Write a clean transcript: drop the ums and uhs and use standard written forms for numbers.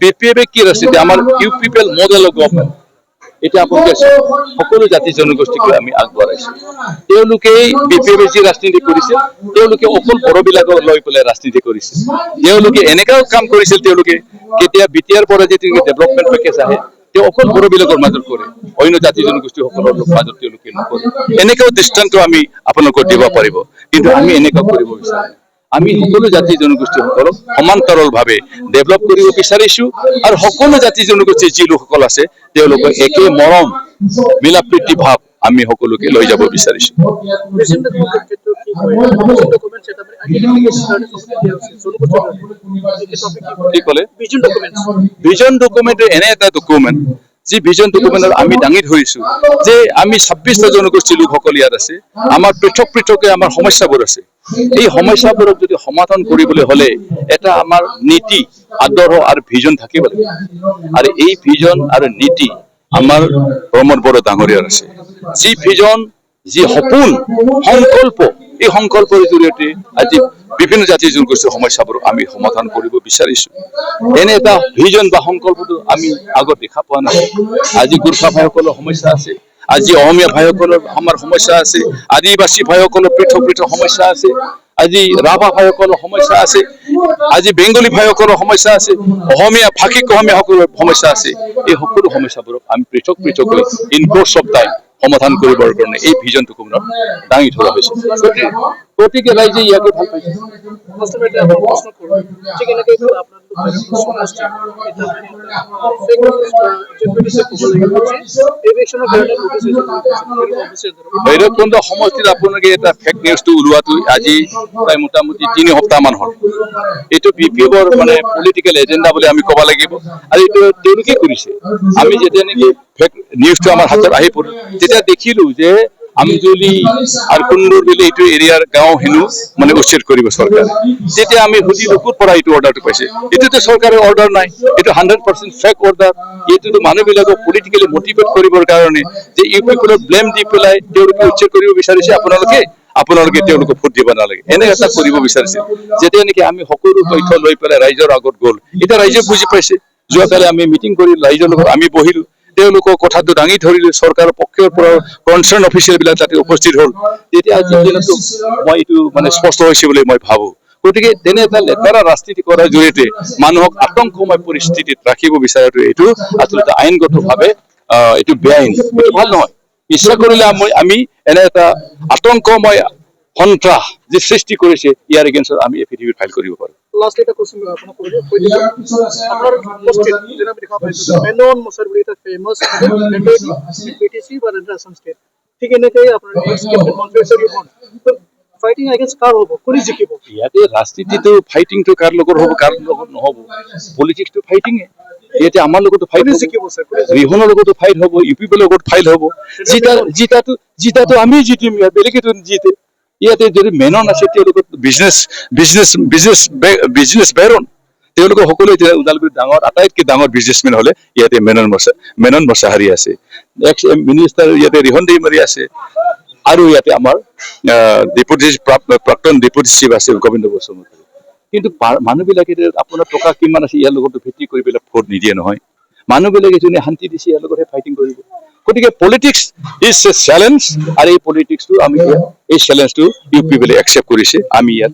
BPF কি ৰাজনীতি আমাৰ ইউপিপিএল মডেল গভৰ্ণমেণ্ট এটা আপোনালোকে সকলো জাতি জনগোষ্ঠীক আমি আগবঢ়াইছো তেওঁলোকে BPF যি ৰাজনীতি কৰিছিল তেওঁলোকে অকল বড়োবিলাকক লৈ পেলাই ৰাজনীতি কৰিছিল তেওঁলোকে এনেকাও কাম কৰিছিল তেওঁলোকে কেতিয়া বিটিআৰ পৰা যেতিয়া ডেভেলপমেণ্ট পেকেজ আহে তেওঁ অকল বড়োবিলাকৰ মাজত কৰে অন্য জাতি জনগোষ্ঠীসকলৰ মাজত তেওঁলোকে নকৰে এনেকাও দৃষ্টান্ত আমি আপোনালোকক দিব পাৰিব কিন্তু আমি এনেকা কৰিব বিচাৰো আমি সকলো জাতি জনগোষ্ঠীসকলক সমান্তৰালভাৱে ডেভেলপ কৰিব বিচাৰিছো আৰু সকলো জাতি জনগোষ্ঠীৰ যি লোকসকল আছে তেওঁলোকক একে মৰম মিলা প্ৰীতি ভাৱ আমি সকলোকে লৈ যাব বিচাৰিছো ভিজন ডকুমেণ্ট এনে এটা ডকুমেণ্ট যি ভিজন ডকুমেণ্টত আমি দাঙি ধৰিছো যে আমি 26টা জনগোষ্ঠীৰ লোকসকল ইয়াত আছে আমাৰ পৃথক পৃথকে আমাৰ সমস্যাবোৰ আছে এই সমস্যাবোৰক যদি সমাধান কৰিবলৈ হলে এটা আমাৰ নীতি আদৰ্শ আৰু ভিজন থাকিব লাগিব আৰু এই ভিজন আৰু নীতি আমাৰ প্ৰমোদ বড়ো ডাঙৰীয়াৰ আছে যি ভিজন যি সপোন সংকল্প এই সংকল্পৰ জৰিয়তে আজি বিভিন্ন জাতি জনগোষ্ঠীৰ সমস্যাবোৰ আমি সমাধান কৰিব বিচাৰিছো এনে এটা ভিজন বা সংকল্পটো আমি আগত দেখা পোৱা নাই আজি গোৰ্খা ভাইসকলৰ সমস্যা আছে আজি অসমীয়া ভাইসকলৰ আমাৰ সমস্যা আছে আদিবাসী ভাইসকলৰ পৃথক পৃথক সমস্যা আছে আজি ৰাভা ভাইসকলৰ সমস্যা আছে আজি বেংগলী ভাইসকলৰ সমস্যা আছে অসমীয়া ভাষিক অসমীয়াসকলৰ সমস্যা আছে এই সকলো সমস্যাবোৰক আমি পৃথক পৃথকৈ ইন কোৰ্স অফ টাইম সমাধান কৰিবৰ কাৰণে এই ভিজন ডকুমেণ্টত দাঙি ধৰা হৈছে গতিকে ৰাইজে ইয়াকে ভাল পাইছে ভৈৰৱকুণ্ড সমষ্টিত আপোনালোকে এটা ফেক নিউজটো ওলোৱাটো আজি প্ৰায় মোটামুটি 3 সপ্তাহ মান হ'ল এইটো BPFৰ মানে পলিটিকেল এজেণ্ডা বুলি আমি ক'ব লাগিব আৰু এইটো তেওঁলোকে কৰিছে আমি যেতিয়া নেকি ফেক নিউজটো আমাৰ হাতত আহি পৰিল তেতিয়া দেখিলো যে আমজলি আৰু কুন্দুৰ বুলি এইটো এৰিয়াৰ গাঁও হেনো মানে উচ্ছেদ কৰিব চৰকাৰে যেতিয়া আমি সুধিলো ক'ৰ পৰা এইটো অৰ্ডাৰটো পাইছে এইটোতো চৰকাৰৰ অৰ্ডাৰ নাই এইটো 100% ফেক অৰ্ডাৰ এইটোতো মানুহবিলাকক পলিটিকেলি মটিভেট কৰিবৰ কাৰণে যে ইউপিপিএলক ব্লেম দি পেলাই তেওঁলোকে উচ্ছেদ কৰিব বিচাৰিছে আপোনালোকে তেওঁলোকক ভোট দিব নালাগে এনে এটা কৰিব বিচাৰিছে যেতিয়া নেকি আমি সকলো তথ্য লৈ পেলাই ৰাইজৰ আগত গ'ল এতিয়া ৰাইজে বুজি পাইছে যোৱাকালি আমি মিটিং কৰি ৰাইজৰ লগত আমি বহিলো তেওঁলোকৰ কথাটো দাঙি ধৰিলে চৰকাৰৰ পক্ষৰ পৰা কনচাৰ্ণ অফিচিয়েল বিলাক তাতে উপস্থিত হ'ল তেতিয়া আজি দিনতো মই এইটো মানে স্পষ্ট হৈছে বুলি মই ভাবো গতিকে তেনে এটা লেতেৰা ৰাজনীতি কৰাৰ জৰিয়তে মানুহক আতংকময় পৰিস্থিতিত ৰাখিব বিচাৰাটো এইটো আচলতে আইনগতভাৱে এইটো বেআইন এইটো ভাল নহয় ইচ্ছা কৰিলে আমি এনে এটা আতংকময় সন্ত্ৰাস যে সৃষ্টি কৰিছে ইয়াৰ এগেইনষ্টত আমি এফিডেভিট ফাইল কৰিব পাৰোঁ Last data question famous PTC but in some state. ठीक है ना कहीं अपना fighting against कार होगा कोई जिक्की बो याते राजनीति तो फाइटिंग तो कार लोगों होगा कार लोगों न होगा पॉलिटिक्स तो फाइटिंग है ये तो हमारे लोगों तो फाइट रिहोना लोगों तो फाइट होगा यूपी पे लोगों तो फाइट होगा जीता तो हम ही जीते मियाँ बेलेगे तो जीते ইয়াতে যদি মেনন আছে তেওঁলোকৰ বিজনেছ বেৰন তেওঁলোকৰ সকলো এতিয়া উদালগুৰি ডাঙৰ আটাইতকৈ ডাঙৰ বিজনেছমেন হলে ইয়াতে মেনন মছাহাৰী আছে এক্স মিনিষ্টাৰ ইয়াতে ৰিহন দেইমাৰী আছে আৰু ইয়াতে আমাৰ প্ৰাক্তন ডেপুটি চিফ আছে গোবিন্দ বসুমতাৰী কিন্তু মানুহবিলাকে আপোনাৰ টকা কিমান আছে ইয়াৰ লগতো ভিত্তি কৰি পেলাই ভোট নিদিয়ে নহয় মানুহবিলাকে যোনে শান্তি দিছে ইয়াৰ লগতহে ফাইটিং কৰিব গতিকে পলিটিক্স ইজ এ চেলেঞ্জ আৰু এই পলিটিক্সটো আমি এই চেলেঞ্জটো ইউপিপিএলে একচেপ্ট কৰিছে আমি ইয়াত